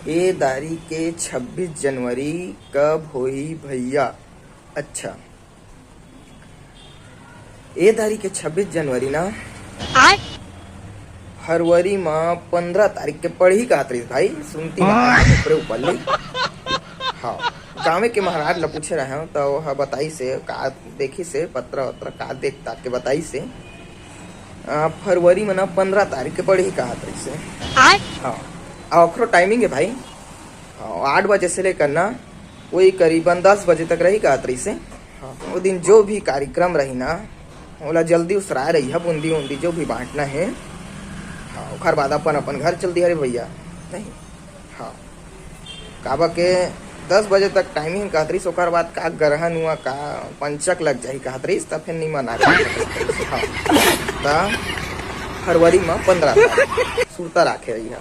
ए दारी के 26 जनवरी कब होई भैया? अच्छा, ए दारी के 26 जनवरी ना फरवरी में 15 तारीख के पढ़ी का भाई सुनती ऊपर ले। हाँ, गाँव के महाराज ला पूछे रहे तो वह बताई से का देखी से पत्र वत्र का देख ताक के बताई से फरवरी में ना 15 तारीख के पढ़ी का से। हाँ, अखरो टाइमिंग है भाई 8 बजे से लेकर ना वही करीबन 10 बजे तक रही का से। हाँ, वो दिन जो भी कार्यक्रम रही ना ओला जल्दी उसरा रही है, बूंदी उंदी जो भी बांटना है। हाँ, ओखर बाद अपन घर चल दिया रे भैया नहीं। हाँ, काबा के 10 बजे तक टाइमिंग कहतरीस, ओकर बाद का ग्रहण हुआ का पंचक लग जाही कहतरीस तब फिर नहीं मना। हाँ, फरवरी में 15 सुरता राखे रही है।